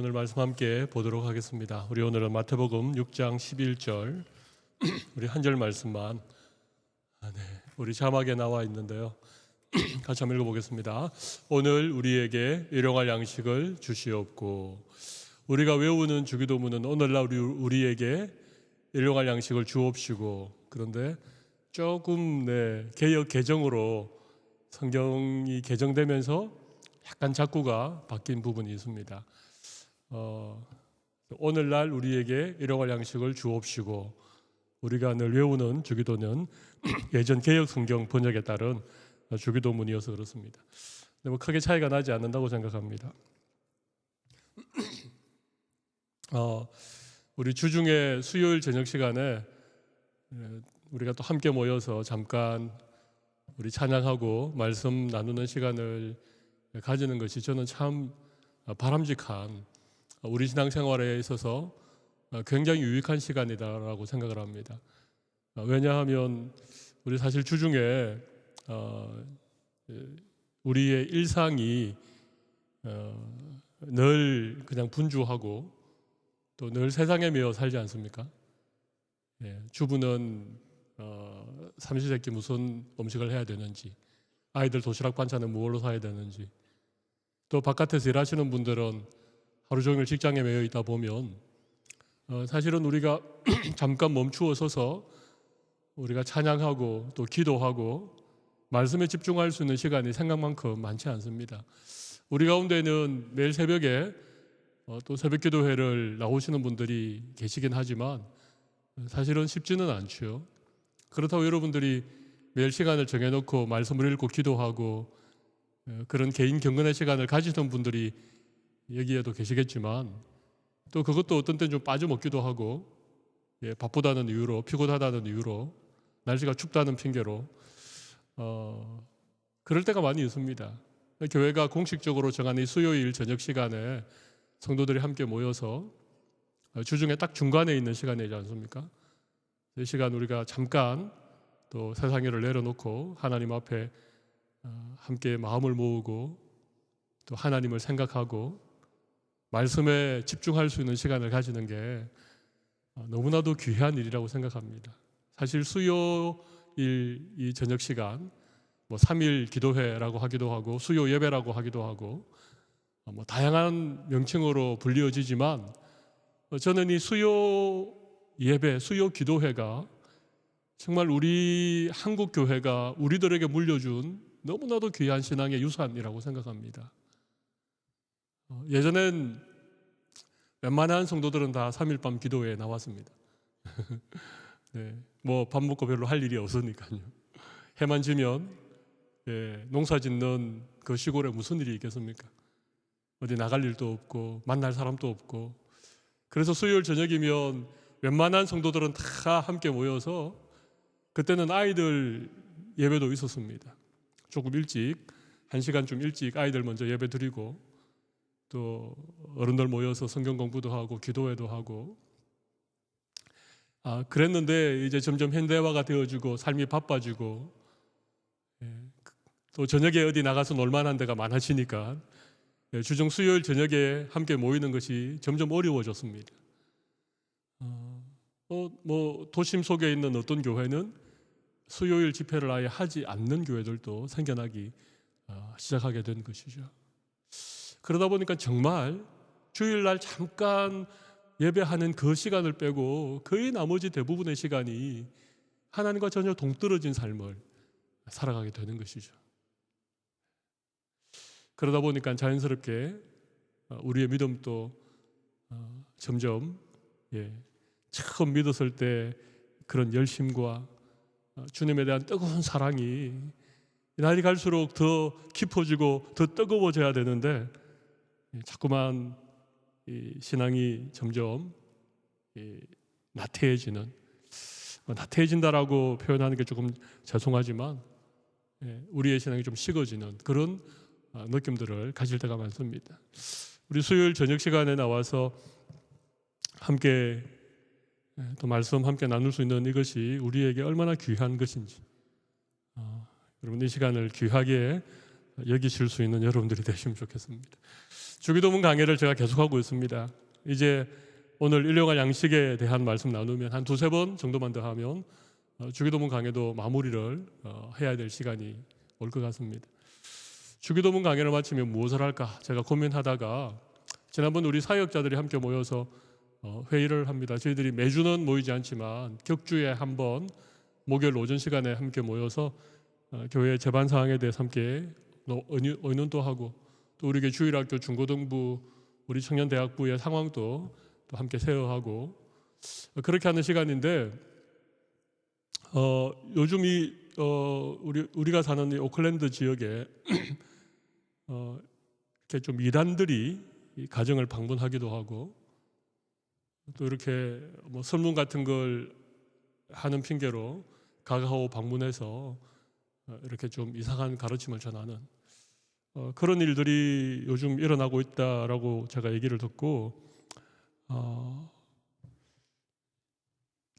오늘 말씀 함께 보도록 하겠습니다. 우리 오늘은 마태복음 6장 11절 우리 한 절 말씀만 우리 자막에 나와 있는데요. 같이 한번 읽어보겠습니다. 오늘 우리에게 일용할 양식을 주시옵고. 우리가 외우는 주기도문은 오늘날 우리에게 일용할 양식을 주옵시고. 그런데 조금 개역 개정으로 성경이 개정되면서 약간 작구가 바뀐 부분이 있습니다. 오늘날 우리에게 일용할 양식을 주옵시고. 우리가 늘 외우는 주기도는 예전 개역 성경 번역에 따른 주기도문이어서 그렇습니다. 근데 크게 차이가 나지 않는다고 생각합니다. 우리 주중에 수요일 저녁 시간에 우리가 또 함께 모여서 잠깐 우리 찬양하고 말씀 나누는 시간을 가지는 것이 저는 참 바람직한 우리 신앙생활에 있어서 굉장히 유익한 시간이다라고 생각을 합니다. 왜냐하면 우리 사실 주중에 우리의 일상이 늘 그냥 분주하고 또 늘 세상에 매여 살지 않습니까? 주부는 삼시세끼 무슨 음식을 해야 되는지, 아이들 도시락 반찬은 무엇로 사야 되는지, 또 바깥에서 일하시는 분들은 하루 종일 직장에 매여 있다 보면 사실은 우리가 잠깐 멈추어 서서 우리가 찬양하고 또 기도하고 말씀에 집중할 수 있는 시간이 생각만큼 많지 않습니다. 우리 가운데는 매일 새벽에 또 새벽 기도회를 나오시는 분들이 계시긴 하지만 사실은 쉽지는 않죠. 그렇다고 여러분들이 매일 시간을 정해놓고 말씀을 읽고 기도하고 그런 개인 경건의 시간을 가지던 분들이 여기에도 계시겠지만 또 그것도 어떤 때는 좀 빠져먹기도 하고 바쁘다는 이유로, 피곤하다는 이유로, 날씨가 춥다는 핑계로 그럴 때가 많이 있습니다. 교회가 공식적으로 정한 이 수요일 저녁 시간에 성도들이 함께 모여서 주중에 딱 중간에 있는 시간이지 않습니까? 이 시간 우리가 잠깐 또 세상 일을 내려놓고 하나님 앞에 함께 마음을 모으고 또 하나님을 생각하고 말씀에 집중할 수 있는 시간을 가지는 게 너무나도 귀한 일이라고 생각합니다. 사실 수요일 이 저녁 시간 3일 기도회라고 하기도 하고 수요 예배라고 하기도 하고 다양한 명칭으로 불리어지지만 저는 이 수요 예배, 수요 기도회가 정말 우리 한국 교회가 우리들에게 물려준 너무나도 귀한 신앙의 유산이라고 생각합니다. 예전엔 웬만한 성도들은 다 3일 밤 기도회에 나왔습니다. 밥 먹고 별로 할 일이 없으니까요. 해만 지면 농사 짓는 그 시골에 무슨 일이 있겠습니까? 어디 나갈 일도 없고 만날 사람도 없고. 그래서 수요일 저녁이면 웬만한 성도들은 다 함께 모여서 그때는 아이들 예배도 있었습니다. 조금 일찍, 1시간 좀 일찍 아이들 먼저 예배 드리고 또 어른들 모여서 성경 공부도 하고 기도회도 하고 그랬는데 이제 점점 현대화가 되어지고 삶이 바빠지고 또 저녁에 어디 나가서 놀만한 데가 많아지니까 주중 수요일 저녁에 함께 모이는 것이 점점 어려워졌습니다. 도심 속에 있는 어떤 교회는 수요일 집회를 아예 하지 않는 교회들도 생겨나기 시작하게 된 것이죠. 그러다 보니까 정말 주일날 잠깐 예배하는 그 시간을 빼고 거의 나머지 대부분의 시간이 하나님과 전혀 동떨어진 삶을 살아가게 되는 것이죠. 그러다 보니까 자연스럽게 우리의 믿음도 점점 처음 믿었을 때 그런 열심과 주님에 대한 뜨거운 사랑이 날이 갈수록 더 깊어지고 더 뜨거워져야 되는데 자꾸만 이 신앙이 점점 나태해진다라고 표현하는 게 조금 죄송하지만 우리의 신앙이 좀 식어지는 그런 느낌들을 가질 때가 많습니다. 우리 수요일 저녁 시간에 나와서 함께 또 말씀 함께 나눌 수 있는 이것이 우리에게 얼마나 귀한 것인지 여러분 이 시간을 귀하게 여기실 수 있는 여러분들이 되시면 좋겠습니다. 주기도문 강해를 제가 계속하고 있습니다. 이제 오늘 일용할 양식에 대한 말씀 나누면 한 두세 번 정도만 더 하면 주기도문 강해도 마무리를 해야 될 시간이 올 것 같습니다. 주기도문 강해를 마치면 무엇을 할까 제가 고민하다가 지난번 우리 사역자들이 함께 모여서 회의를 합니다. 저희들이 매주는 모이지 않지만 격주에 한 번 목요일 오전 시간에 함께 모여서 교회 제반 사항에 대해서 함께 의논도 하고 또 우리 교회 주일학교 중고등부 우리 청년대학부의 상황도 또 함께 세어하고 그렇게 하는 시간인데 요즘 우리가 사는 이 오클랜드 지역에 이렇게 좀 이단들이 이 가정을 방문하기도 하고 또 이렇게 뭐 설문 같은 걸 하는 핑계로 가가오 방문해서 이렇게 좀 이상한 가르침을 전하는 그런 일들이 요즘 일어나고 있다라고 제가 얘기를 듣고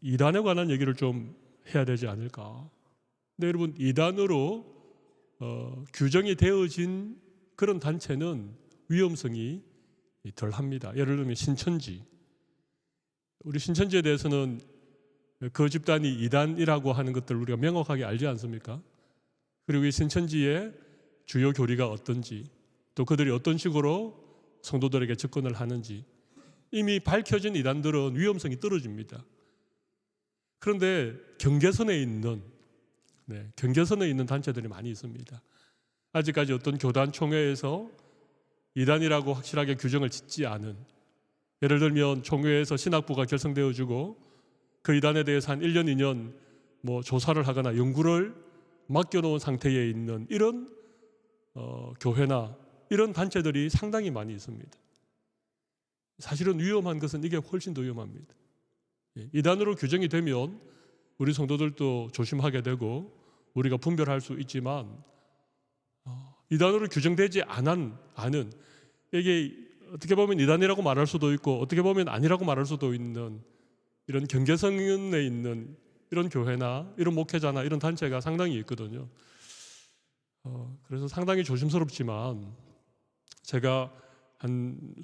이단에 관한 얘기를 좀 해야 되지 않을까. 근데 여러분 이단으로 규정이 되어진 그런 단체는 위험성이 덜합니다. 예를 들면 신천지. 우리 신천지에 대해서는 그 집단이 이단이라고 하는 것들을 우리가 명확하게 알지 않습니까? 그리고 이 신천지의 주요 교리가 어떤지 또 그들이 어떤 식으로 성도들에게 접근을 하는지 이미 밝혀진 이단들은 위험성이 떨어집니다. 그런데 경계선에 있는 단체들이 많이 있습니다. 아직까지 어떤 교단 총회에서 이단이라고 확실하게 규정을 짓지 않은 예를 들면 총회에서 신학부가 결성되어지고 그 이단에 대해서 한 1년, 2년 뭐 조사를 하거나 연구를 맡겨놓은 상태에 있는 이런 교회나 이런 단체들이 상당히 많이 있습니다. 사실은 위험한 것은 이게 훨씬 더 위험합니다. 이단으로 규정이 되면 우리 성도들도 조심하게 되고 우리가 분별할 수 있지만 이단으로 규정되지 않은 이게 어떻게 보면 이단이라고 말할 수도 있고 어떻게 보면 아니라고 말할 수도 있는 이런 경계선에 있는 이런 교회나 이런 목회자나 이런 단체가 상당히 있거든요. 그래서 상당히 조심스럽지만 제가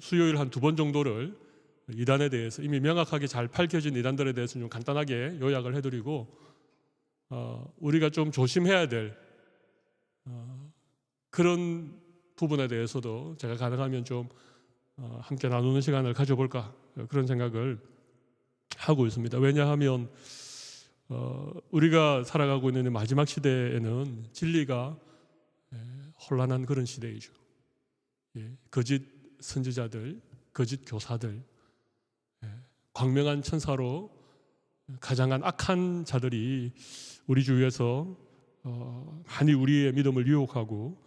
수요일 한 두 번 정도를 이단에 대해서 이미 명확하게 잘 밝혀진 이단들에 대해서 좀 간단하게 요약을 해드리고 우리가 좀 조심해야 될 그런 부분에 대해서도 제가 가능하면 좀 함께 나누는 시간을 가져볼까 그런 생각을 하고 있습니다. 왜냐하면 우리가 살아가고 있는 마지막 시대에는 진리가 혼란한 그런 시대이죠. 거짓 선지자들, 거짓 교사들, 광명한 천사로 가장한 악한 자들이 우리 주위에서 많이 우리의 믿음을 유혹하고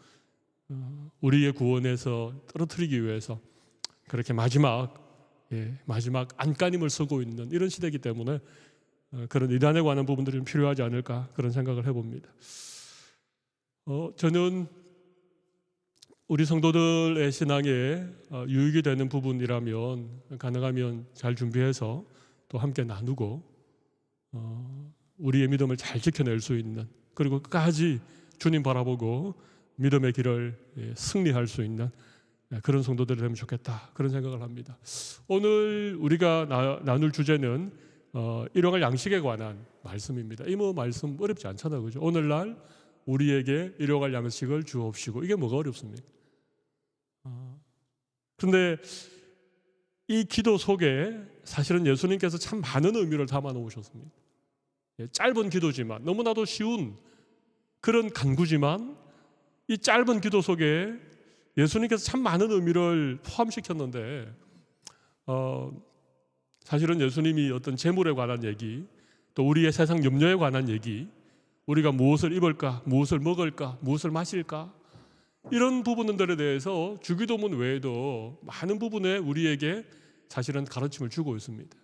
우리의 구원에서 떨어뜨리기 위해서 그렇게 마지막 안간힘을 쓰고 있는 이런 시대이기 때문에 그런 이단에 관한 부분들이 좀 필요하지 않을까 그런 생각을 해봅니다. 저는 우리 성도들의 신앙에 유익이 되는 부분이라면 가능하면 잘 준비해서 또 함께 나누고 우리의 믿음을 잘 지켜낼 수 있는 그리고 끝까지 주님 바라보고 믿음의 길을 승리할 수 있는 그런 성도들이 되면 좋겠다 그런 생각을 합니다. 오늘 우리가 나눌 주제는 일용할 양식에 관한 말씀입니다. 이 말씀 어렵지 않잖아요, 그죠? 오늘날 우리에게 일용할 양식을 주옵시고 이게 뭐가 어렵습니까? 그런데 이 기도 속에 사실은 예수님께서 참 많은 의미를 담아 놓으셨습니다. 짧은 기도지만 너무나도 쉬운 그런 간구지만 이 짧은 기도 속에 예수님께서 참 많은 의미를 포함시켰는데 사실은 예수님이 어떤 재물에 관한 얘기 또 우리의 세상 염려에 관한 얘기 우리가 무엇을 입을까 무엇을 먹을까 무엇을 마실까 이런 부분들에 대해서 주기도문 외에도 많은 부분에 우리에게 사실은 가르침을 주고 있습니다.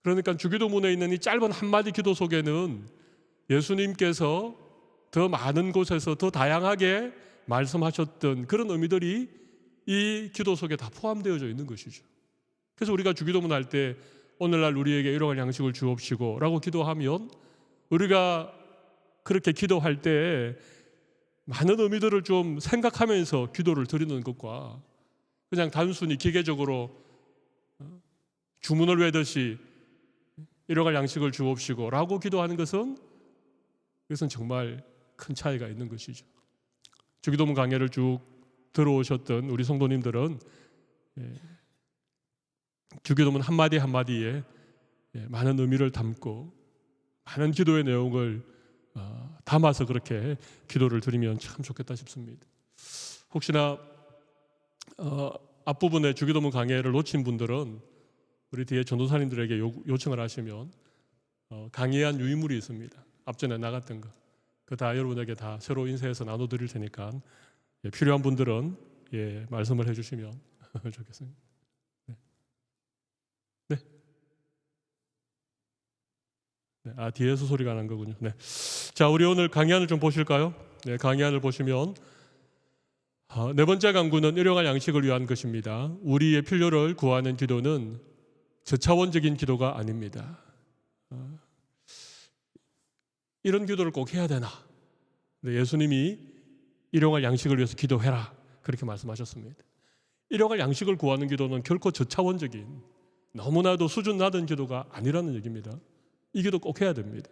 그러니까 주기도문에 있는 이 짧은 한마디 기도 속에는 예수님께서 더 많은 곳에서 더 다양하게 말씀하셨던 그런 의미들이 이 기도 속에 다 포함되어져 있는 것이죠. 그래서 우리가 주기도문 할 때 오늘날 우리에게 일용할 양식을 주옵시고 라고 기도하면 우리가 그렇게 기도할 때 많은 의미들을 좀 생각하면서 기도를 드리는 것과 그냥 단순히 기계적으로 주문을 외듯이 일용할 양식을 주옵시고 라고 기도하는 것은 이것은 정말 큰 차이가 있는 것이죠. 주기도문 강해를 쭉 들어오셨던 우리 성도님들은 주기도문 한마디 한마디에 많은 의미를 담고 많은 기도의 내용을 담아서 그렇게 기도를 드리면 참 좋겠다 싶습니다. 혹시나 앞부분에 주기도문 강해를 놓친 분들은 우리 뒤에 전도사님들에게 요청을 하시면 강의한 유인물이 있습니다. 앞전에 나갔던 거. 그 다 여러분에게 다 새로 인쇄해서 나눠드릴 테니까 필요한 분들은 말씀을 해주시면 좋겠습니다. 네. 뒤에서 소리가 난 거군요. 네. 자, 우리 오늘 강의안을 좀 보실까요? 네, 강의안을 보시면 네 번째 강구는 일용할 양식을 위한 것입니다. 우리의 필요를 구하는 기도는 저차원적인 기도가 아닙니다. 이런 기도를 꼭 해야 되나? 네, 예수님이 일용할 양식을 위해서 기도해라 그렇게 말씀하셨습니다. 일용할 양식을 구하는 기도는 결코 저차원적인 너무나도 수준 낮은 기도가 아니라는 얘기입니다. 이 기도 꼭 해야 됩니다.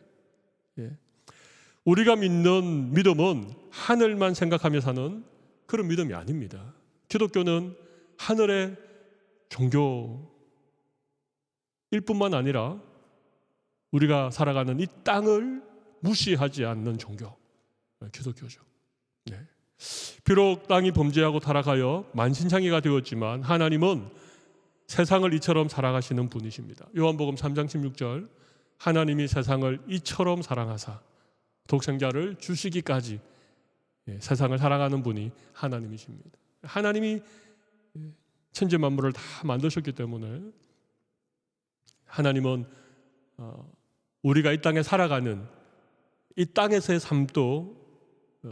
우리가 믿는 믿음은 하늘만 생각하며 사는 그런 믿음이 아닙니다. 기독교는 하늘의 종교일 뿐만 아니라 우리가 살아가는 이 땅을 무시하지 않는 종교, 기독교죠. 비록 땅이 범죄하고 타락하여 만신창이가 되었지만 하나님은 세상을 이처럼 살아가시는 분이십니다. 요한복음 3장 16절 하나님이 세상을 이처럼 사랑하사 독생자를 주시기까지 세상을 사랑하는 분이 하나님이십니다. 하나님이 천지 만물을 다 만드셨기 때문에 하나님은 우리가 이 땅에 살아가는 이 땅에서의 삶도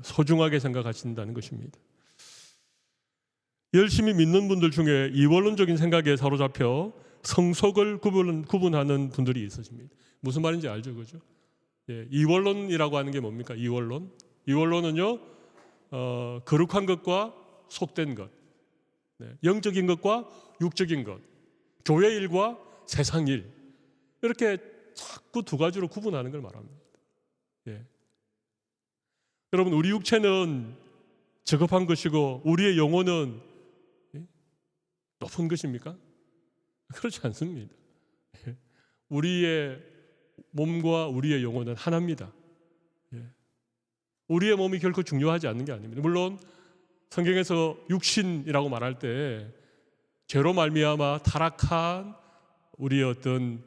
소중하게 생각하신다는 것입니다. 열심히 믿는 분들 중에 이원론적인 생각에 사로잡혀 성속을 구분하는 분들이 있으십니다. 무슨 말인지 알죠, 그죠? 이원론이라고 하는 게 뭡니까? 이원론은요, 거룩한 것과 속된 것, 영적인 것과 육적인 것, 교회 일과 세상 일, 이렇게 자꾸 두 가지로 구분하는 걸 말합니다. 여러분, 우리 육체는 저급한 것이고 우리의 영혼은 높은 것입니까? 그렇지 않습니다. 우리의 몸과 우리의 영혼은 하나입니다. 우리의 몸이 결코 중요하지 않는 게 아닙니다. 물론 성경에서 육신이라고 말할 때 죄로 말미암아 타락한 우리의 어떤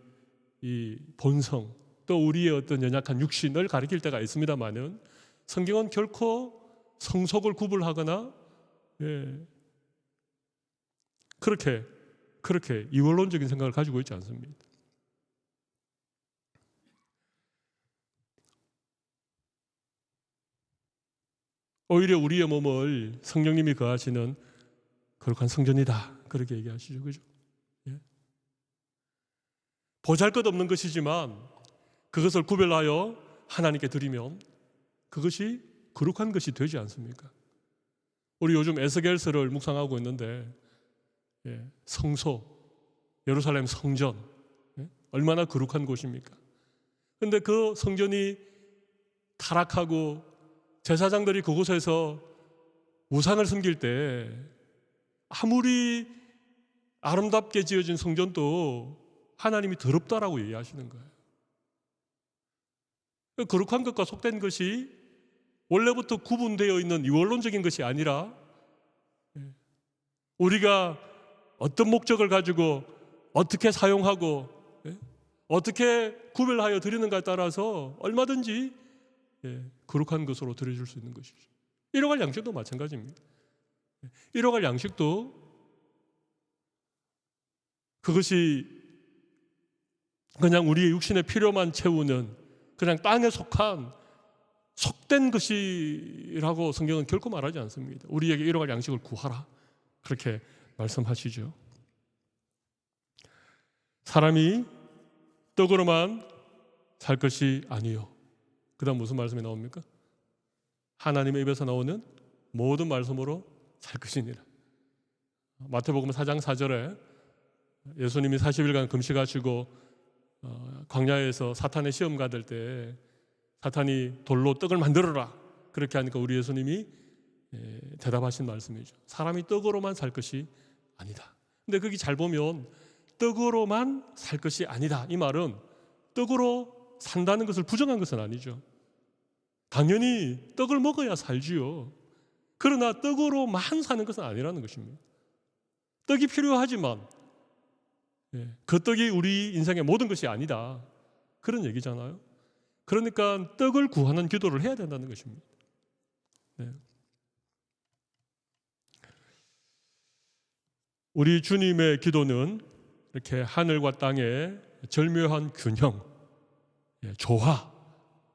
이 본성 또 우리의 어떤 연약한 육신을 가리킬 때가 있습니다만은 성경은 결코 성속을 구분하거나 그렇게 이원론적인 생각을 가지고 있지 않습니다. 오히려 우리의 몸을 성령님이 거하시는 거룩한 성전이다 그렇게 얘기하시죠, 그죠? 보잘것없는 것이지만 그것을 구별하여 하나님께 드리면 그것이 거룩한 것이 되지 않습니까? 우리 요즘 에스겔서를 묵상하고 있는데 성소, 예루살렘 성전 얼마나 거룩한 곳입니까? 그런데 그 성전이 타락하고 제사장들이 그곳에서 우상을 섬길 때 아무리 아름답게 지어진 성전도 하나님이 더럽다라고 얘기하시는 거예요. 거룩한 것과 속된 것이 원래부터 구분되어 있는 이원론적인 것이 아니라 우리가 어떤 목적을 가지고 어떻게 사용하고 어떻게 구별하여 드리는가에 따라서 얼마든지 거룩한 것으로 드려줄 수 있는 것이죠. 일용할 양식도 마찬가지입니다. 일용할 양식도 그것이 그냥 우리의 육신의 필요만 채우는 그냥 땅에 속한 속된 것이라고 성경은 결코 말하지 않습니다. 우리에게 일용할 양식을 구하라 그렇게 말씀하시죠. 사람이 떡으로만 살 것이 아니요. 그 다음 무슨 말씀이 나옵니까? 하나님의 입에서 나오는 모든 말씀으로 살 것이니라. 마태복음 4장 4절에 예수님이 40일간 금식하시고 광야에서 사탄의 시험 받을 때 사탄이 돌로 떡을 만들어라 그렇게 하니까 우리 예수님이 대답하신 말씀이죠. 사람이 떡으로만 살 것이 아니다. 근데 거기 잘 보면 떡으로만 살 것이 아니다. 이 말은 떡으로 산다는 것을 부정한 것은 아니죠. 당연히 떡을 먹어야 살지요. 그러나 떡으로만 사는 것은 아니라는 것입니다. 떡이 필요하지만 그 떡이 우리 인생의 모든 것이 아니다. 그런 얘기잖아요. 그러니까 떡을 구하는 기도를 해야 된다는 것입니다. 네. 우리 주님의 기도는 이렇게 하늘과 땅의 절묘한 균형, 조화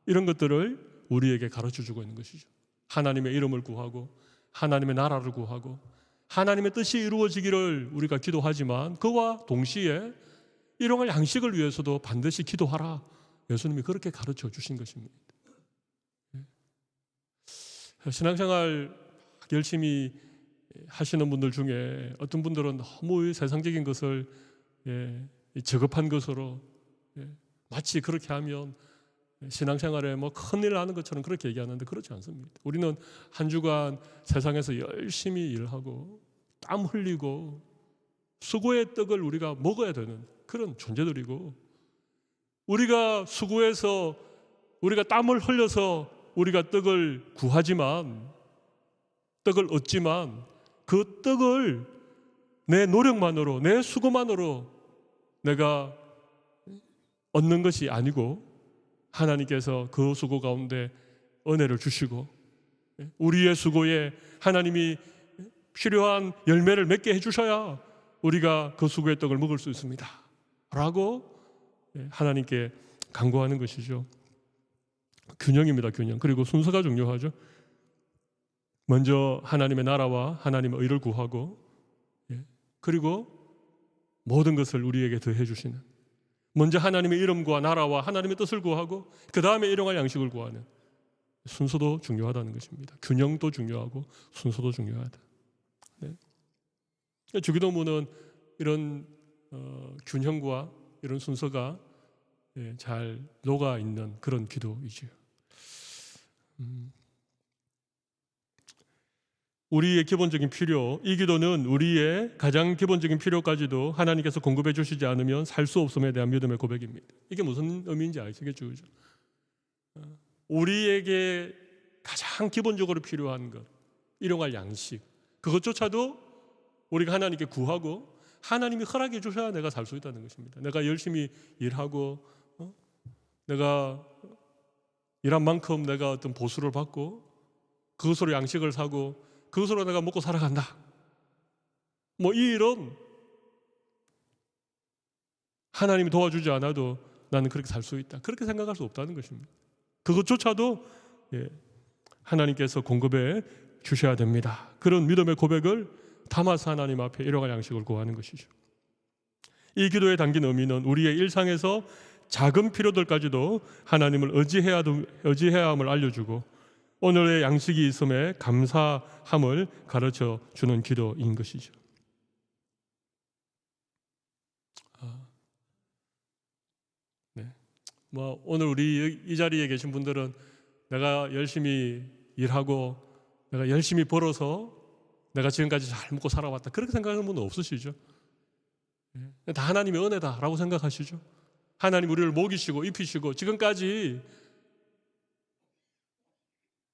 이런 것들을 우리에게 가르쳐주고 있는 것이죠. 하나님의 이름을 구하고 하나님의 나라를 구하고 하나님의 뜻이 이루어지기를 우리가 기도하지만 그와 동시에 일용할 양식을 위해서도 반드시 기도하라. 예수님이 그렇게 가르쳐 주신 것입니다. 신앙생활 열심히 하시는 분들 중에 어떤 분들은 너무 세상적인 것을 저급한 것으로 마치 그렇게 하면 신앙생활에 뭐 큰일 나는 것처럼 그렇게 얘기하는데 그렇지 않습니다. 우리는 한 주간 세상에서 열심히 일하고 땀 흘리고 수고의 떡을 우리가 먹어야 되는 그런 존재들이고 우리가 수고해서 우리가 땀을 흘려서 우리가 떡을 구하지만 떡을 얻지만 그 떡을 내 노력만으로 내 수고만으로 내가 얻는 것이 아니고 하나님께서 그 수고 가운데 은혜를 주시고 우리의 수고에 하나님이 필요한 열매를 맺게 해주셔야 우리가 그 수고의 떡을 먹을 수 있습니다 라고 하나님께 간구하는 것이죠. 균형입니다. 균형. 그리고 순서가 중요하죠. 먼저 하나님의 나라와 하나님의 의를 구하고 그리고 모든 것을 우리에게 더해 주시는 먼저 하나님의 이름과 나라와 하나님의 뜻을 구하고 그 다음에 일용할 양식을 구하는 순서도 중요하다는 것입니다. 균형도 중요하고 순서도 중요하다. 네. 주기도문은 이런 균형과 이런 순서가 잘 녹아 있는 그런 기도이지요. 우리의 기본적인 필요, 이 기도는 우리의 가장 기본적인 필요까지도 하나님께서 공급해 주시지 않으면 살 수 없음에 대한 믿음의 고백입니다. 이게 무슨 의미인지 아시겠죠? 그죠? 우리에게 가장 기본적으로 필요한 것, 일용할 양식, 그것조차도 우리가 하나님께 구하고 하나님이 허락해 주셔야 내가 살 수 있다는 것입니다. 내가 열심히 일하고 내가 일한 만큼 내가 어떤 보수를 받고 그것으로 양식을 사고 그것으로 내가 먹고 살아간다. 뭐 이 일은 하나님이 도와주지 않아도 나는 그렇게 살 수 있다. 그렇게 생각할 수 없다는 것입니다. 그것조차도 하나님께서 공급해 주셔야 됩니다. 그런 믿음의 고백을 담아서 하나님 앞에 일용할 양식을 구하는 것이죠. 이 기도에 담긴 의미는 우리의 일상에서 작은 필요들까지도 하나님을 의지해야 함을 알려주고 오늘의 양식이 있음에 감사함을 가르쳐 주는 기도인 것이죠. 네. 뭐 오늘 우리 이 자리에 계신 분들은 내가 열심히 일하고 내가 열심히 벌어서 내가 지금까지 잘 먹고 살아왔다 그렇게 생각하는 분은 없으시죠? 다 하나님의 은혜다라고 생각하시죠? 하나님 우리를 먹이시고 입히시고 지금까지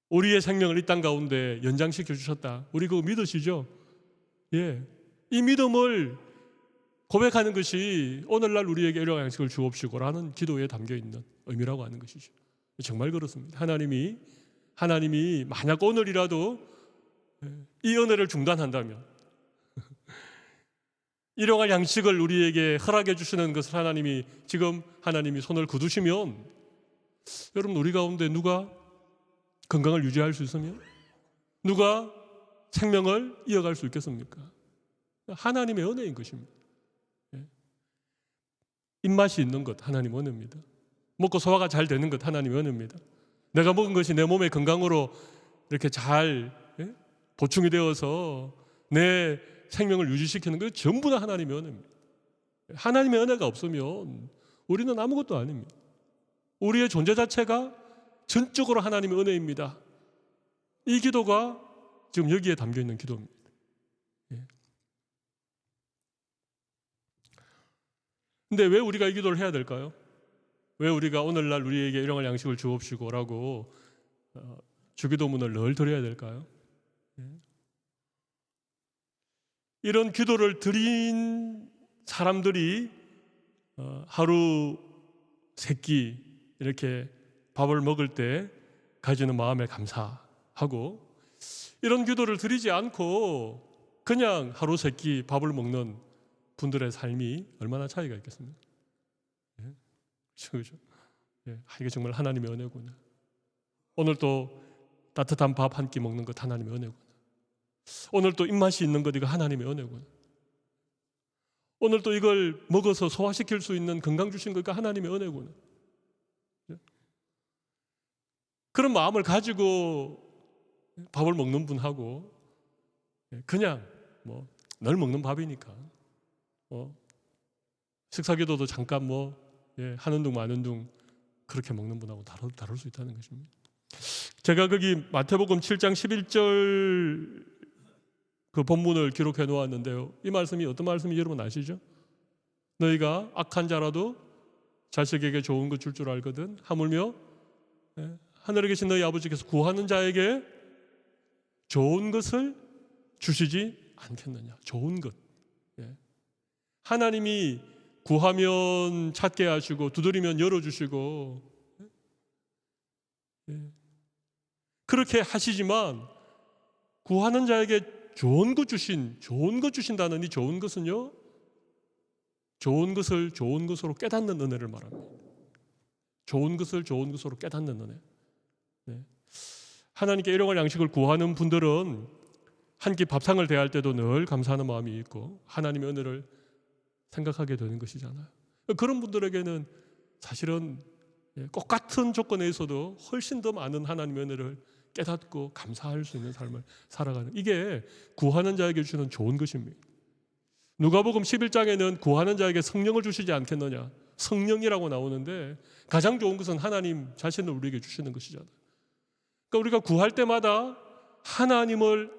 우리의 생명을 이 땅 가운데 연장시켜 주셨다. 우리 그거 믿으시죠? 예. 이 믿음을 고백하는 것이 오늘날 우리에게 일용할 양식을 주옵시고라는 기도에 담겨 있는 의미라고 하는 것이죠. 정말 그렇습니다. 하나님이 만약 오늘이라도 이 은혜를 중단한다면 일용할 양식을 우리에게 허락해 주시는 것을 하나님이 손을 거두시면 여러분 우리 가운데 누가 건강을 유지할 수 있으며 누가 생명을 이어갈 수 있겠습니까? 하나님의 은혜인 것입니다. 입맛이 있는 것 하나님 은혜입니다. 먹고 소화가 잘 되는 것 하나님 은혜입니다. 내가 먹은 것이 내 몸의 건강으로 이렇게 잘 보충이 되어서 내 생명을 유지시키는 것 전부 다 하나님의 은혜입니다. 하나님의 은혜가 없으면 우리는 아무것도 아닙니다. 우리의 존재 자체가 전적으로 하나님의 은혜입니다. 이 기도가 지금 여기에 담겨 있는 기도입니다. 근데 왜 우리가 이 기도를 해야 될까요? 왜 우리가 오늘날 우리에게 일용할 양식을 주옵시고라고 주기도문을 늘 드려야 될까요? 이런 기도를 드린 사람들이 하루 세 끼 이렇게 밥을 먹을 때 가지는 마음에 감사하고, 이런 기도를 드리지 않고 그냥 하루 세 끼 밥을 먹는 분들의 삶이 얼마나 차이가 있겠습니까? 그렇죠? 이게 정말 하나님의 은혜구나. 오늘 또 따뜻한 밥 한 끼 먹는 것 하나님의 은혜구나. 오늘 또 입맛이 있는 것 이거 하나님의 은혜구나. 오늘 또 이걸 먹어서 소화시킬 수 있는 건강 주신 것 이거 하나님의 은혜구나. 그런 마음을 가지고 밥을 먹는 분하고 그냥 늘 먹는 밥이니까 식사기도도 잠깐 하는 둥 마는 둥 그렇게 먹는 분하고 다를 수 있다는 것입니다. 제가 거기 마태복음 7장 11절 그 본문을 기록해 놓았는데요. 이 말씀이 어떤 말씀인지 여러분 아시죠? 너희가 악한 자라도 자식에게 좋은 것 줄 알거든 하물며 하늘에 계신 너희 아버지께서 구하는 자에게 좋은 것을 주시지 않겠느냐. 좋은 것. 하나님이 구하면 찾게 하시고 두드리면 열어주시고 그렇게 하시지만 구하는 자에게 좋은 것 주신다는 이 좋은 것은요, 좋은 것을 좋은 것으로 깨닫는 은혜를 말합니다. 좋은 것을 좋은 것으로 깨닫는 은혜. 하나님께 일용할 양식을 구하는 분들은 한 끼 밥상을 대할 때도 늘 감사하는 마음이 있고 하나님의 은혜를 생각하게 되는 것이잖아요. 그런 분들에게는 사실은 똑같은 조건에 있어도 훨씬 더 많은 하나님의 은혜를 깨닫고 감사할 수 있는 삶을 살아가는, 이게 구하는 자에게 주는 좋은 것입니다. 누가복음 11장에는 구하는 자에게 성령을 주시지 않겠느냐, 성령이라고 나오는데 가장 좋은 것은 하나님 자신을 우리에게 주시는 것이잖아요. 그러니까 우리가 구할 때마다 하나님을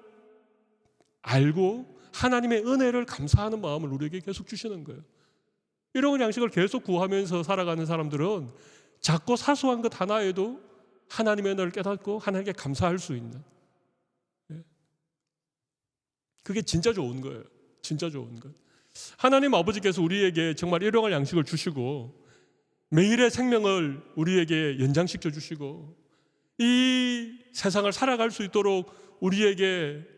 알고 하나님의 은혜를 감사하는 마음을 우리에게 계속 주시는 거예요. 이런 양식을 계속 구하면서 살아가는 사람들은 작고 사소한 것 하나에도 하나님의 은혜를 깨닫고 하나님께 감사할 수 있는, 그게 진짜 좋은 거예요. 진짜 좋은 것. 하나님 아버지께서 우리에게 정말 일용할 양식을 주시고 매일의 생명을 우리에게 연장시켜 주시고 이 세상을 살아갈 수 있도록 우리에게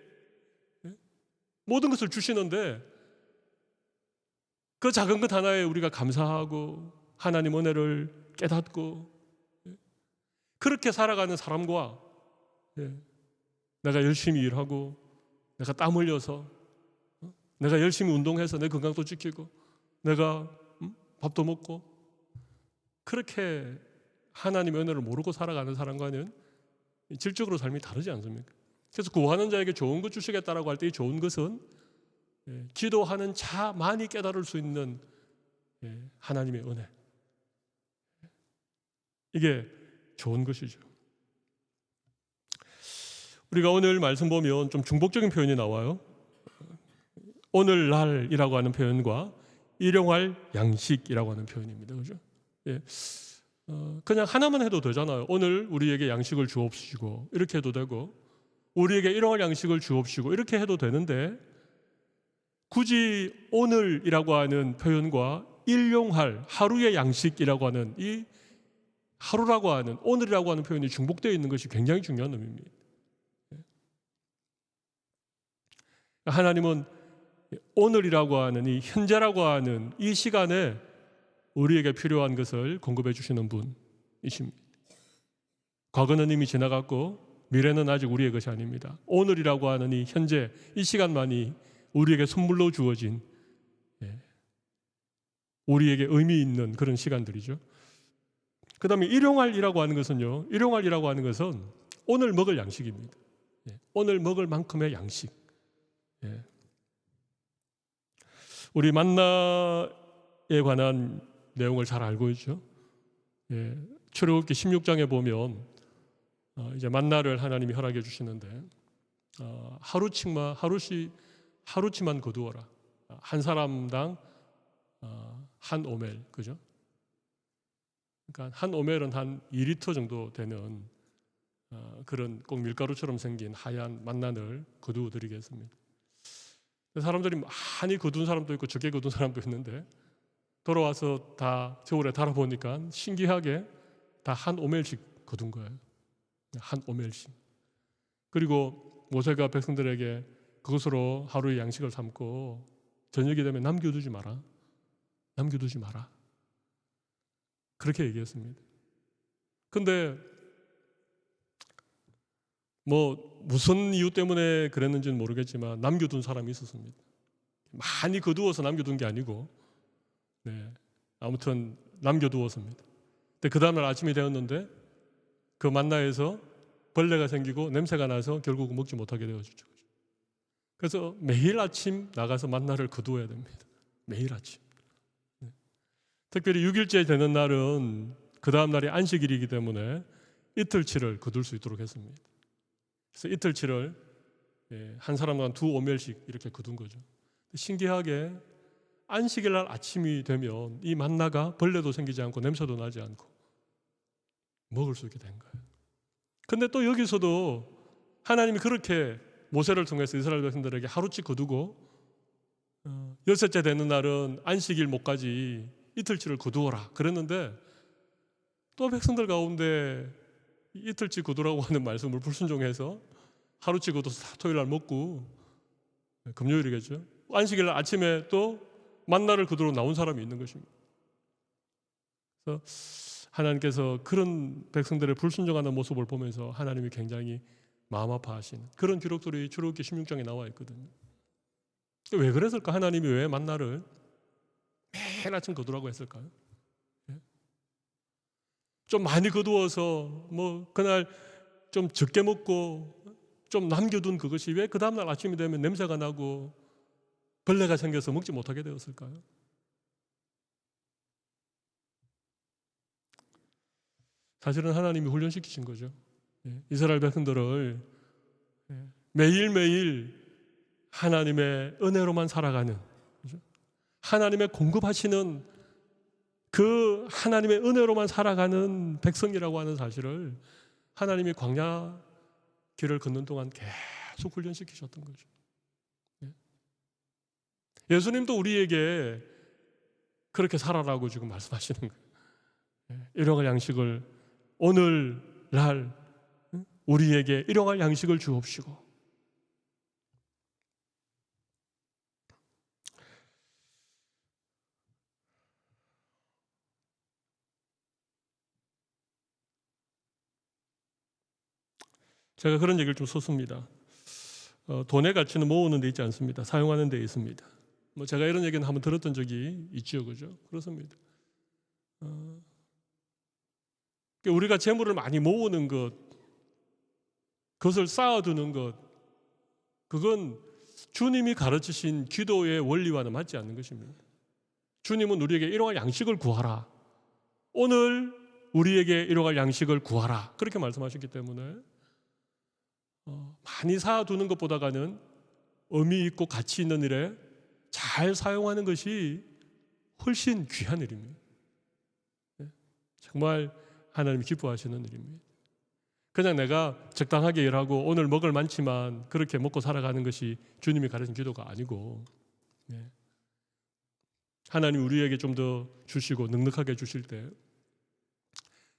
모든 것을 주시는데, 그 작은 것 하나에 우리가 감사하고 하나님 은혜를 깨닫고 그렇게 살아가는 사람과 내가 열심히 일하고 내가 땀 흘려서 내가 열심히 운동해서 내 건강도 지키고 내가 밥도 먹고 그렇게 하나님의 은혜를 모르고 살아가는 사람과는 질적으로 삶이 다르지 않습니까? 그래서 구하는 자에게 좋은 것 주시겠다라고 할 때 이 좋은 것은 기도하는 자만이 깨달을 수 있는 하나님의 은혜, 이게 좋은 것이죠. 우리가 오늘 말씀 보면 좀 중복적인 표현이 나와요. 오늘날이라고 하는 표현과 일용할 양식이라고 하는 표현입니다. 그죠? 그냥 하나만 해도 되잖아요. 오늘 우리에게 양식을 주옵시고 이렇게 해도 되고, 우리에게 일용할 양식을 주옵시고 이렇게 해도 되는데, 굳이 오늘이라고 하는 표현과 일용할 하루의 양식이라고 하는 이 하루라고 하는 오늘이라고 하는 표현이 중복되어 있는 것이 굉장히 중요한 의미입니다. 하나님은 오늘이라고 하는 이 현재라고 하는 이 시간에 우리에게 필요한 것을 공급해 주시는 분이십니다. 과거는 이미 지나갔고 미래는 아직 우리의 것이 아닙니다. 오늘이라고 하는 이 현재, 이 시간만이 우리에게 선물로 주어진 우리에게 의미 있는 그런 시간들이죠. 그 다음에 일용할이라고 하는 것은요, 일용할이라고 하는 것은 오늘 먹을 양식입니다. 오늘 먹을 만큼의 양식. 우리 만나에 관한 내용을 잘 알고 있죠. 예, 출애굽기 16장에 보면 이제 만나를 하나님이 허락해 주시는데 하루치만 거두어라. 한 사람당 한 오멜, 그죠? 그러니까 한 오멜은 한 2리터 정도 되는 그런 꼭 밀가루처럼 생긴 하얀 만난을 거두어 드리겠습니다. 사람들이 많이 거둔 사람도 있고 적게 거둔 사람도 있는데 돌아와서 다 저울에 달아보니까 신기하게 다 한 오멜씩 거둔 거예요. 한 오멜씩. 그리고 모세가 백성들에게 그것으로 하루의 양식을 삼고 저녁이 되면 남겨두지 마라. 남겨두지 마라. 그렇게 얘기했습니다. 근데 무슨 이유 때문에 그랬는지는 모르겠지만 남겨둔 사람이 있었습니다. 많이 거두어서 남겨둔 게 아니고 아무튼 남겨두었습니다. 근데 그 다음날 아침이 되었는데 그 만나에서 벌레가 생기고 냄새가 나서 결국 먹지 못하게 되어지죠. 그래서 매일 아침 나가서 만나를 거두어야 됩니다. 매일 아침. 특별히 6일째 되는 날은 그 다음 날이 안식일이기 때문에 이틀치를 거둘 수 있도록 했습니다. 그래서 이틀치를 한 사람당 2오멜씩 이렇게 거둔 거죠. 신기하게 안식일 날 아침이 되면 이 만나가 벌레도 생기지 않고 냄새도 나지 않고 먹을 수 있게 된 거예요. 근데 또 여기서도 하나님이 그렇게 모세를 통해서 이스라엘 백성들에게 하루치 거두고 여섯째 되는 날은 안식일 목까지 이틀치를 거두어라 그랬는데 또 백성들 가운데 이틀치 거두라고 하는 말씀을 불순종해서 하루치 거둬서 토요일 날 먹고 금요일이겠죠. 안식일 날 아침에 또 만나를 거두러 나온 사람이 있는 것입니다. 그래서 하나님께서 그런 백성들의 불순종하는 모습을 보면서 하나님이 굉장히 마음 아파하시는 그런 기록들이 출애굽기 16장에 나와 있거든요. 왜 그랬을까? 하나님이 왜 만나를 매일 아침 거두라고 했을까요? 좀 많이 거두어서 그날 좀 적게 먹고 좀 남겨둔 그것이 왜 그 다음날 아침이 되면 냄새가 나고 벌레가 생겨서 먹지 못하게 되었을까요? 사실은 하나님이 훈련시키신 거죠. 이스라엘 백성들을 매일매일 하나님의 은혜로만 살아가는, 하나님의 공급하시는 그 하나님의 은혜로만 살아가는 백성이라고 하는 사실을 하나님이 광야 길을 걷는 동안 계속 훈련시키셨던 거죠. 예수님도 우리에게 그렇게 살아라고 지금 말씀하시는 거예요. 일용할 양식을 오늘날 우리에게 일용할 양식을 주옵시고. 제가 그런 얘기를 좀 썼습니다. 돈의 가치는 모으는 데 있지 않습니다. 사용하는 데 있습니다. 제가 이런 얘기는 한번 들었던 적이 있죠, 그죠? 그렇습니다. 우리가 재물을 많이 모으는 것, 그것을 쌓아두는 것, 그건 주님이 가르치신 기도의 원리와는 맞지 않는 것입니다. 주님은 우리에게 일용할 양식을 구하라. 오늘 우리에게 일용할 양식을 구하라. 그렇게 말씀하셨기 때문에 많이 쌓아두는 것보다는 의미 있고 가치 있는 일에 잘 사용하는 것이 훨씬 귀한 일입니다. 정말 하나님이 기뻐하시는 일입니다. 그냥 내가 적당하게 일하고 오늘 먹을 많지만 그렇게 먹고 살아가는 것이 주님이 가르친 기도가 아니고, 하나님이 우리에게 좀 더 주시고 넉넉하게 주실 때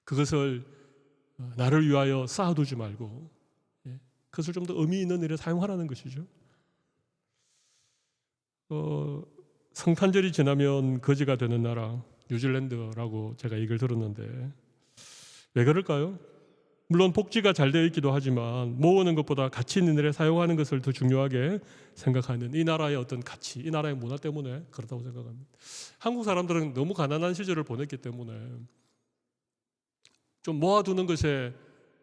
그것을 나를 위하여 쌓아두지 말고 그것을 좀 더 의미 있는 일에 사용하라는 것이죠. 성탄절이 지나면 거지가 되는 나라 뉴질랜드라고 제가 얘기를 들었는데 왜 그럴까요? 물론 복지가 잘 되어 있기도 하지만 모으는 것보다 가치 있는 일에 사용하는 것을 더 중요하게 생각하는 이 나라의 어떤 가치, 이 나라의 문화 때문에 그렇다고 생각합니다. 한국 사람들은 너무 가난한 시절을 보냈기 때문에 좀 모아두는 것에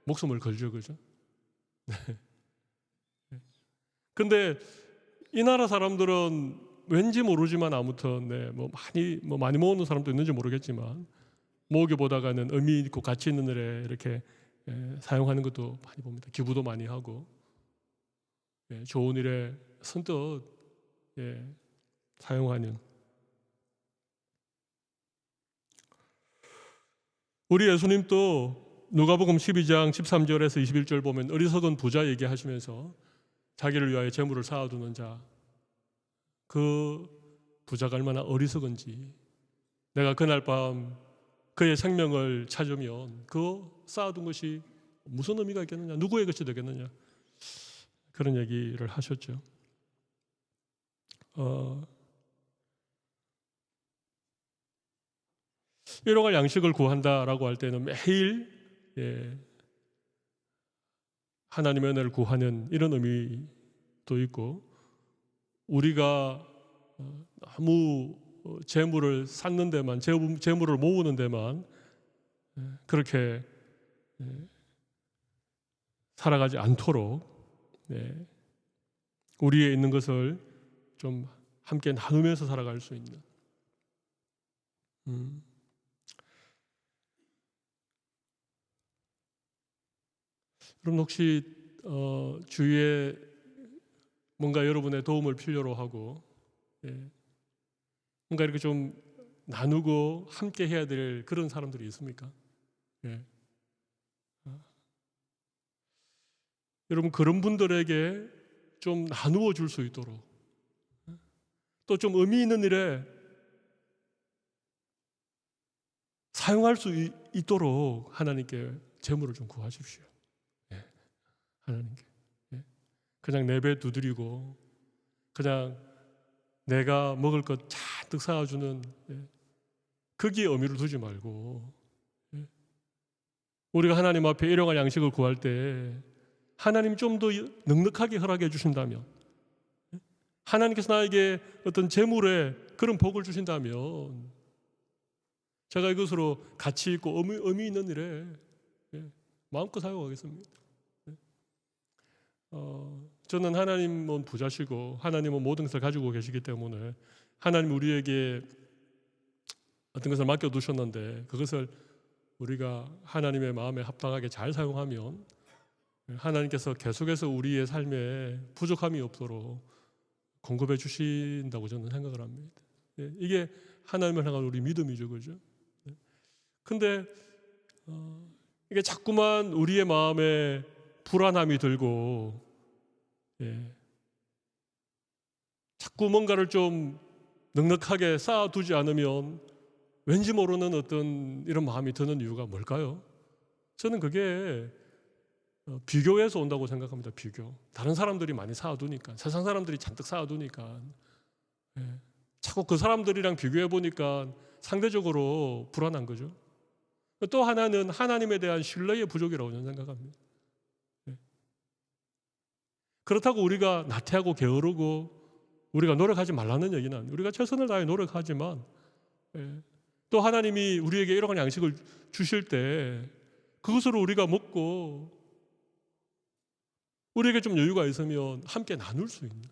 목숨을 걸죠, 그죠? 근데 이 나라 사람들은 왠지 모르지만 아무튼 뭐 많이 모으는 사람도 있는지 모르겠지만 모으기 보다가는 의미 있고 가치 있는 일에 이렇게 사용하는 것도 많이 봅니다. 기부도 많이 하고 좋은 일에 선뜻 사용하는. 우리 예수님도 누가복음 12장 13절에서 21절 보면 어리석은 부자 얘기하시면서 자기를 위하여 재물을 쌓아두는 자, 그 부자가 얼마나 어리석은지, 내가 그날 밤 그의 생명을 찾으면 그 쌓아둔 것이 무슨 의미가 있겠느냐, 누구의 것이 되겠느냐, 그런 얘기를 하셨죠. 일용할 양식을 구한다라고 할 때는 매일 하나님의 은혜를 구하는 이런 의미도 있고, 우리가 너무 재물을 쌓는 데만, 재물을 모으는 데만 그렇게 살아가지 않도록 우리에 있는 것을 좀 함께 나누면서 살아갈 수 있는. 그럼 혹시 주위에 뭔가 여러분의 도움을 필요로 하고 뭔가 이렇게 좀 나누고 함께 해야 될 그런 사람들이 있습니까? 여러분, 그런 분들에게 좀 나누어 줄 수 있도록, 또 좀 의미 있는 일에 사용할 수 있도록 하나님께 재물을 좀 구하십시오. 하나님께. 그냥 내배 두드리고 그냥 내가 먹을 것 잔뜩 사주는 거기에 의미를 두지 말고, 우리가 하나님 앞에 일용할 양식을 구할 때 하나님 좀 더 넉넉하게 허락해 주신다면, 하나님께서 나에게 어떤 재물에 그런 복을 주신다면 제가 이것으로 가치 있고 의미 있는 일에 마음껏 사용하겠습니다. 저는 하나님은 부자시고 하나님은 모든 것을 가지고 계시기 때문에 하나님 우리에게 어떤 것을 맡겨두셨는데 그것을 우리가 하나님의 마음에 합당하게 잘 사용하면 하나님께서 계속해서 우리의 삶에 부족함이 없도록 공급해 주신다고 저는 생각을 합니다. 이게 하나님을 향한 우리 믿음이죠, 그죠? 근데 이게 자꾸만 우리의 마음에 불안함이 들고 자꾸 뭔가를 좀 넉넉하게 쌓아두지 않으면 왠지 모르는 어떤 이런 마음이 드는 이유가 뭘까요? 저는 그게 비교에서 온다고 생각합니다. 비교. 다른 사람들이 많이 쌓아두니까, 세상 사람들이 잔뜩 쌓아두니까 자꾸 그 사람들이랑 비교해 보니까 상대적으로 불안한 거죠. 또 하나는 하나님에 대한 신뢰의 부족이라고 저는 생각합니다. 그렇다고 우리가 나태하고 게으르고 우리가 노력하지 말라는 얘기는 아니에요. 우리가 최선을 다해 노력하지만 또 하나님이 우리에게 이러한 양식을 주실 때 그것으로 우리가 먹고 우리에게 좀 여유가 있으면 함께 나눌 수 있는,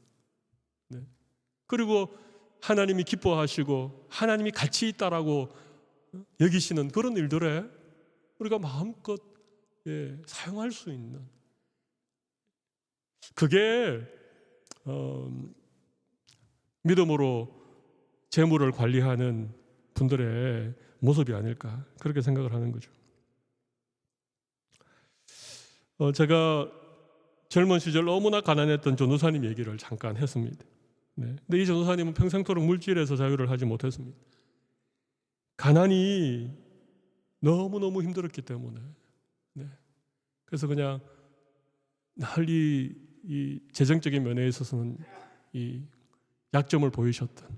그리고 하나님이 기뻐하시고 하나님이 가치 있다라고 여기시는 그런 일들에 우리가 마음껏 사용할 수 있는, 그게 믿음으로 재물을 관리하는 분들의 모습이 아닐까, 그렇게 생각을 하는 거죠. 제가 젊은 시절 너무나 가난했던 전도사님 얘기를 잠깐 했습니다. 근데 이 전도사님은 평생토록 물질에서 자유를 하지 못했습니다. 가난이 너무너무 힘들었기 때문에. 그래서 그냥 늘 이 재정적인 면에 있어서는 이 약점을 보이셨던.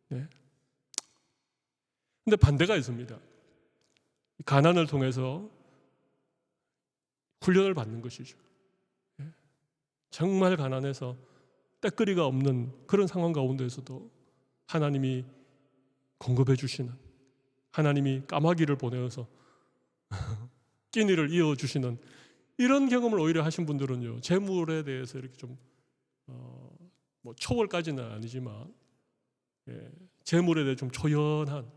근데 반대가 있습니다. 가난을 통해서 훈련을 받는 것이죠. 정말 가난해서 때거리가 없는 그런 상황 가운데에서도 하나님이 공급해 주시는, 하나님이 까마귀를 보내어서 끼니를 이어주시는 이런 경험을 오히려 하신 분들은요, 재물에 대해서 이렇게 좀 뭐 초월까지는 아니지만 재물에 대해 좀 초연한,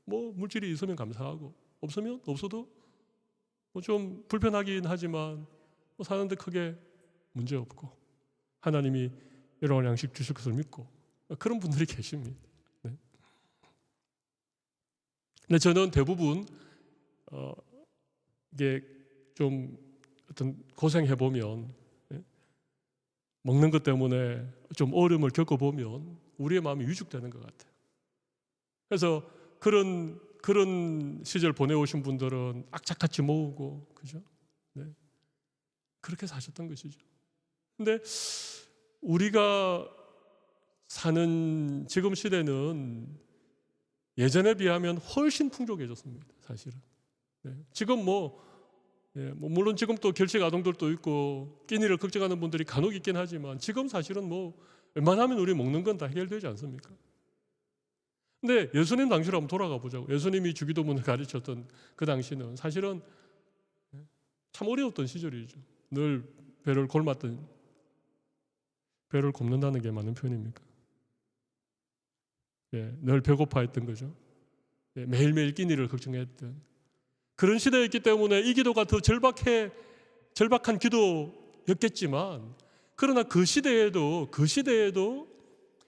뭐 물질이 있으면 감사하고 없으면 없어도 뭐 좀 불편하긴 하지만 뭐 사는데 크게 문제 없고 하나님이 일용할 양식 주실 것을 믿고 그런 분들이 계십니다. 근데 저는 대부분 이게 좀 어떤 고생해 보면 먹는 것 때문에 좀 어려움을 겪어보면 우리의 마음이 위축되는 것 같아요. 그래서 그런 시절 보내오신 분들은 악착같이 모으고, 그죠? 그렇게 사셨던 것이죠. 근데 우리가 사는 지금 시대는 예전에 비하면 훨씬 풍족해졌습니다, 사실은. 지금 물론 지금 또 결식 아동들도 있고 끼니를 걱정하는 분들이 간혹 있긴 하지만 지금 사실은 웬만하면 우리 먹는 건 다 해결되지 않습니까? 근데 예수님 당시로 한번 돌아가 보자고. 예수님이 주기도문을 가르쳤던 그 당시는 사실은 참 어려웠던 시절이죠. 늘 배를 곪는다는 게 맞는 표현입니까? 늘 배고파했던 거죠. 매일매일 끼니를 걱정했던 그런 시대였기 때문에 이 기도가 더 절박한 기도였겠지만, 그러나 그 시대에도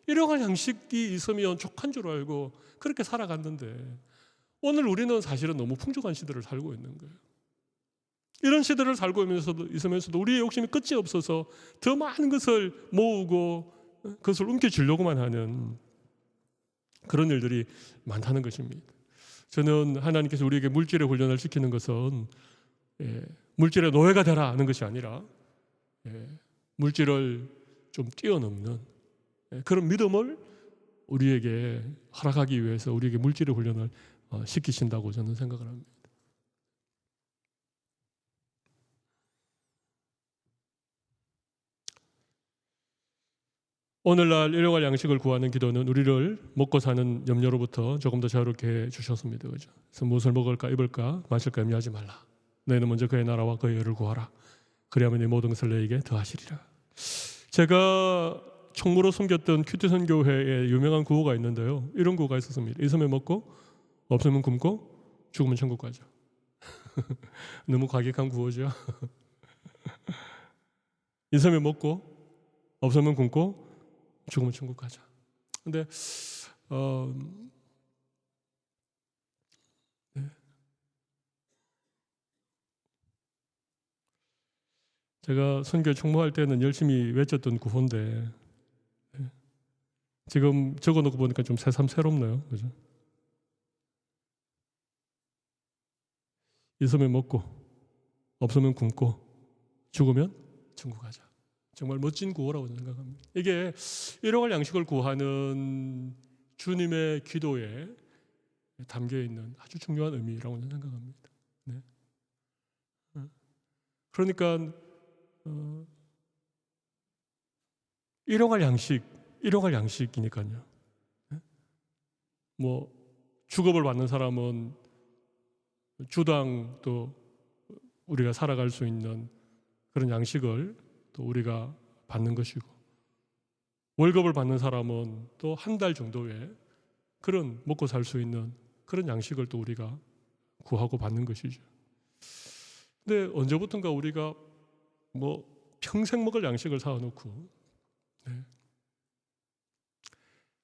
일용할 양식이 있으면 족한 줄 알고 그렇게 살아갔는데, 오늘 우리는 사실은 너무 풍족한 시대를 살고 있는 거예요. 이런 시대를 살고 있으면서도 우리의 욕심이 끝이 없어서 더 많은 것을 모으고 그것을 움켜쥐려고만 하는 그런 일들이 많다는 것입니다. 저는 하나님께서 우리에게 물질의 훈련을 시키는 것은 물질의 노예가 되라 하는 것이 아니라 물질을 좀 뛰어넘는 그런 믿음을 우리에게 허락하기 위해서 우리에게 물질의 훈련을 시키신다고 저는 생각을 합니다. 오늘날 일용할 양식을 구하는 기도는 우리를 먹고 사는 염려로부터 조금 더 자유롭게 해 주셨습니다. 그죠? 그래서 무엇을 먹을까 입을까 마실까 염려하지 말라. 너희는 먼저 그의 나라와 그의 의를 구하라. 그리하면 이 모든 것을 너희에게 더하시리라. 제가 총무로 섬겼던 큐티선 교회에 유명한 구호가 있는데요. 이런 구호가 있었습니다. 있으면 먹고 없으면 굶고 죽으면 천국 가죠. 너무 과격한 구호죠. 있으면 먹고 없으면 굶고 죽으면 천국 가자. 근데 제가 선교 총무할 때는 열심히 외쳤던 구호인데 지금 적어놓고 보니까 좀 새삼스럽네요. 그죠? 있으면 먹고 없으면 굶고 죽으면 천국 가자. 정말 멋진 구호라고 생각합니다. 이게 일용할 양식을 구하는 주님의 기도에 담겨 있는 아주 중요한 의미라고 생각합니다. 네. 그러니까 일용할 양식이니까요. 뭐 주급을 받는 사람은 주당 또 우리가 살아갈 수 있는 그런 양식을 또 우리가 받는 것이고, 월급을 받는 사람은 또 한 달 정도의 그런 먹고 살 수 있는 그런 양식을 또 우리가 구하고 받는 것이죠. 근데 언제부턴가 우리가 평생 먹을 양식을 사놓고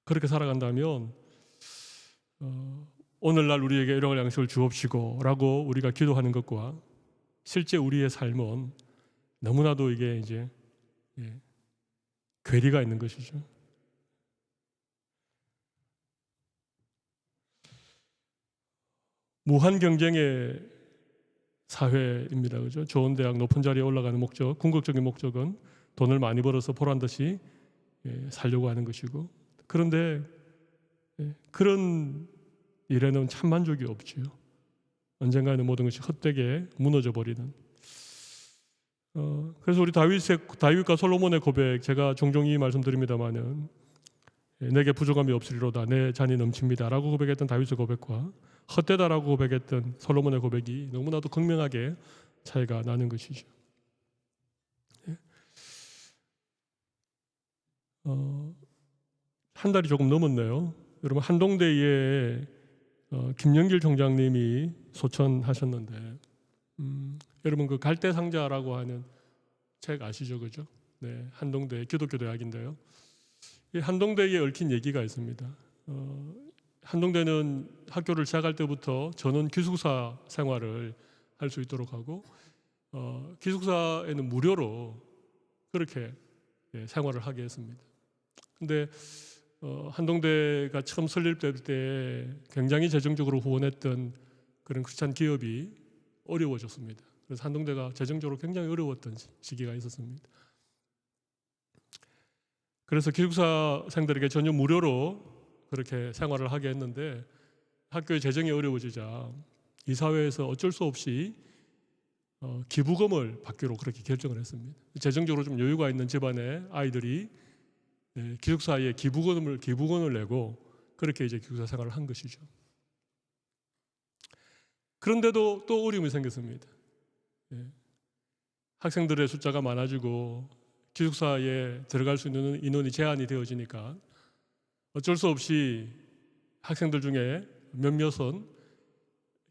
그렇게 살아간다면 오늘날 우리에게 일용할 양식을 주옵시고 라고 우리가 기도하는 것과 실제 우리의 삶은 너무나도 이게 이제 괴리가 있는 것이죠. 무한 경쟁의 사회입니다. 그죠? 좋은 대학, 높은 자리에 올라가는 목적, 궁극적인 목적은 돈을 많이 벌어서 보란 듯이 살려고 하는 것이고, 그런데 그런 일에는 참 만족이 없지요. 언젠가는 모든 것이 헛되게 무너져 버리는. 그래서 우리 다윗과 솔로몬의 고백, 제가 종종 이 말씀드립니다마는 내게 부족함이 없으리로다 내 잔이 넘칩니다 라고 고백했던 다윗의 고백과 헛되다라고 고백했던 솔로몬의 고백이 너무나도 극명하게 차이가 나는 것이죠. 한 달이 조금 넘었네요. 여러분 한동대에 김영길 총장님이 소천하셨는데 여러분 그 갈대상자라고 하는 책 아시죠, 그죠? 네, 한동대 기독교 대학인데요. 이 한동대에 얽힌 얘기가 있습니다. 한동대는 학교를 시작할 때부터 전원 기숙사 생활을 할 수 있도록 하고 기숙사에는 무료로 그렇게 생활을 하게 했습니다. 근데 한동대가 처음 설립될 때 굉장히 재정적으로 후원했던 그런 크리스찬 기업이 어려워졌습니다. 그래서 한동대가 재정적으로 굉장히 어려웠던 시기가 있었습니다. 그래서 기숙사생들에게 전혀 무료로 그렇게 생활을 하게 했는데 학교의 재정이 어려워지자 이사회에서 어쩔 수 없이 기부금을 받기로 그렇게 결정을 했습니다. 재정적으로 좀 여유가 있는 집안의 아이들이 기숙사에 기부금을 내고 그렇게 이제 기숙사 생활을 한 것이죠. 그런데도 또 어려움이 생겼습니다. 학생들의 숫자가 많아지고 기숙사에 들어갈 수 있는 인원이 제한이 되어지니까 어쩔 수 없이 학생들 중에 몇몇은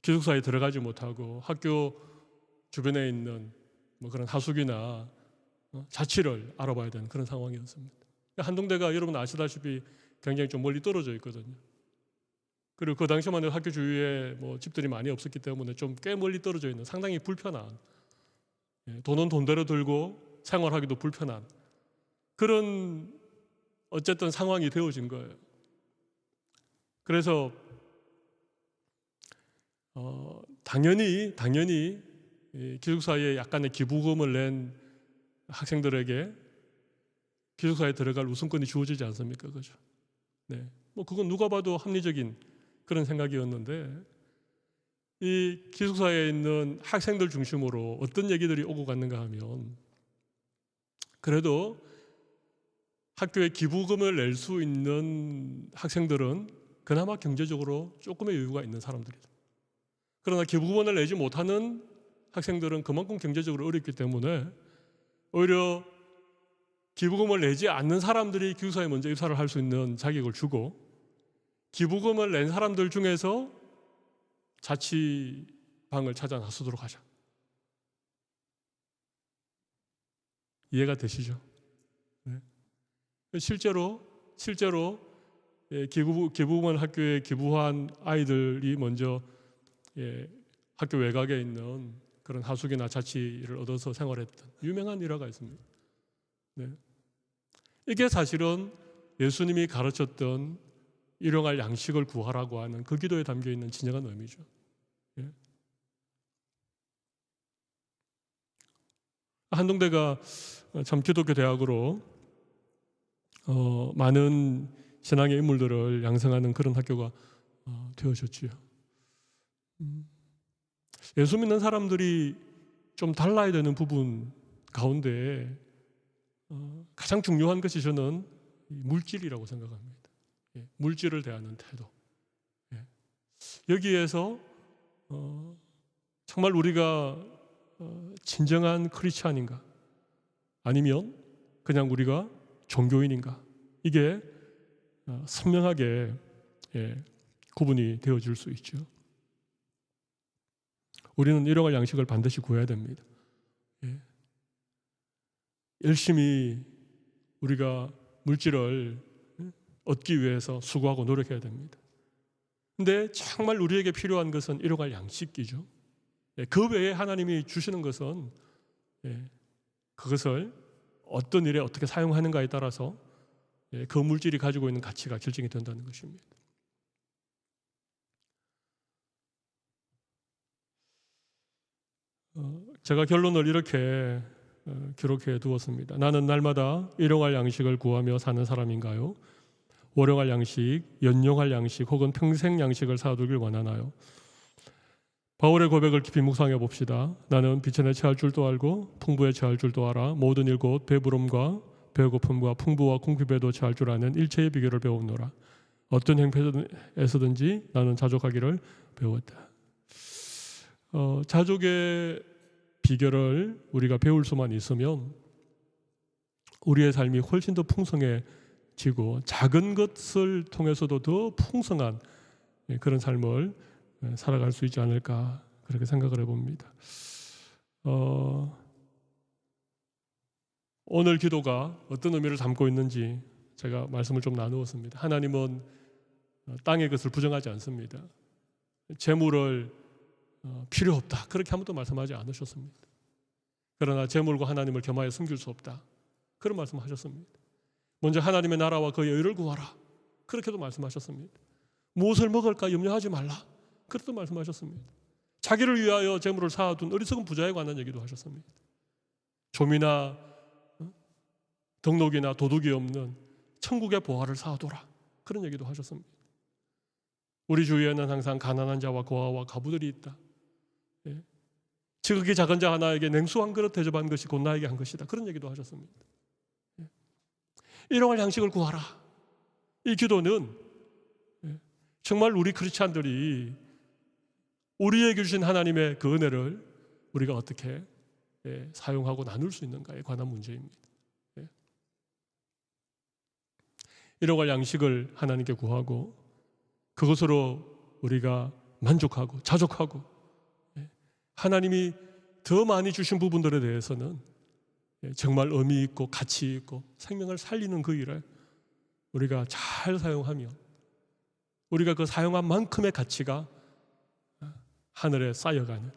기숙사에 들어가지 못하고 학교 주변에 있는 뭐 그런 하숙이나 자취를 알아봐야 되는 그런 상황이었습니다. 한동대가 여러분 아시다시피 굉장히 좀 멀리 떨어져 있거든요. 그리고 그 당시만 해도 학교 주위에 뭐 집들이 많이 없었기 때문에 좀 꽤 멀리 떨어져 있는 상당히 불편한, 돈은 돈대로 들고 생활하기도 불편한 그런 어쨌든 상황이 되어진 거예요. 그래서 당연히 기숙사에 약간의 기부금을 낸 학생들에게 기숙사에 들어갈 우선권이 주어지지 않습니까? 그죠? 네. 뭐 그건 누가 봐도 합리적인 그런 생각이었는데 이 기숙사에 있는 학생들 중심으로 어떤 얘기들이 오고 갔는가 하면 그래도 학교에 기부금을 낼 수 있는 학생들은 그나마 경제적으로 조금의 여유가 있는 사람들이다. 그러나 기부금을 내지 못하는 학생들은 그만큼 경제적으로 어렵기 때문에 오히려 기부금을 내지 않는 사람들이 기숙사에 먼저 입사를 할 수 있는 자격을 주고 기부금을 낸 사람들 중에서 자취방을 찾아 나서도록 하자. 이해가 되시죠? 네. 실제로 기부금 학교에 기부한 아이들이 먼저 학교 외곽에 있는 그런 하숙이나 자취를 얻어서 생활했던 유명한 일화가 있습니다. 네. 이게 사실은 예수님이 가르쳤던 일용할 양식을 구하라고 하는 그 기도에 담겨 있는 진정한 의미죠. 예. 한동대가 참 기독교 대학으로 많은 신앙의 인물들을 양성하는 그런 학교가 되어졌지요. 예수 믿는 사람들이 좀 달라야 되는 부분 가운데 가장 중요한 것이 저는 물질이라고 생각합니다. 물질을 대하는 태도. 여기에서 정말 우리가 진정한 크리스찬인가 아니면 그냥 우리가 종교인인가 이게 선명하게 구분이 되어질 수 있죠. 우리는 일용할 양식을 반드시 구해야 됩니다. 열심히 우리가 물질을 얻기 위해서 수고하고 노력해야 됩니다. 근데 정말 우리에게 필요한 것은 일용할 양식이죠. 그 외에 하나님이 주시는 것은 그것을 어떤 일에 어떻게 사용하는가에 따라서 그 물질이 가지고 있는 가치가 결정이 된다는 것입니다. 제가 결론을 이렇게 기록해 두었습니다. 나는 날마다 일용할 양식을 구하며 사는 사람인가요? 월용할 양식, 연용할 양식 혹은 평생 양식을 사두길 원하나요? 바울의 고백을 깊이 묵상해 봅시다. 나는 비천에 처할 줄도 알고 풍부에 처할 줄도 알아. 모든 일 곧 배부름과 배고픔과 풍부와 궁핍에도 처할 줄 아는 일체의 비결을 배웠노라. 어떤 행편에서든지 나는 자족하기를 배웠다. 자족의 비결을 우리가 배울 수만 있으면 우리의 삶이 훨씬 더 풍성해질 지고 작은 것을 통해서도 더 풍성한 그런 삶을 살아갈 수 있지 않을까 그렇게 생각을 해봅니다. 오늘 기도가 어떤 의미를 담고 있는지 제가 말씀을 좀 나누었습니다. 하나님은 땅의 것을 부정하지 않습니다. 재물을 필요 없다 그렇게 아무도 말씀하지 않으셨습니다. 그러나 재물과 하나님을 겸하여 섬길 수 없다 그런 말씀하셨습니다. 먼저 하나님의 나라와 그의 의를 구하라 그렇게도 말씀하셨습니다. 무엇을 먹을까 염려하지 말라 그렇게도 말씀하셨습니다. 자기를 위하여 재물을 쌓아둔 어리석은 부자에 관한 얘기도 하셨습니다. 좀이나 덕록이나 도둑이 없는 천국의 보화를 쌓아둬라 그런 얘기도 하셨습니다. 우리 주위에는 항상 가난한 자와 고아와 과부들이 있다. 지극히 작은 자 하나에게 냉수 한 그릇 대접한 것이 곧 나에게 한 것이다 그런 얘기도 하셨습니다. 일용할 양식을 구하라. 이 기도는 정말 우리 크리스찬들이 우리에게 주신 하나님의 그 은혜를 우리가 어떻게 사용하고 나눌 수 있는가에 관한 문제입니다. 일용할 양식을 하나님께 구하고 그것으로 우리가 만족하고 자족하고 하나님이 더 많이 주신 부분들에 대해서는 정말 의미 있고 가치 있고 생명을 살리는 그 일을 우리가 잘 사용하면 우리가 그 사용한 만큼의 가치가 하늘에 쌓여가는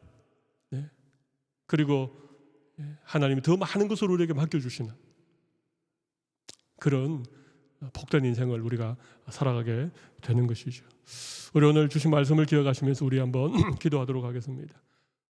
그리고 하나님이 더 많은 것을 우리에게 맡겨주시는 그런 복된 인생을 우리가 살아가게 되는 것이죠. 우리 오늘 주신 말씀을 기억하시면서 우리 한번 기도하도록 하겠습니다.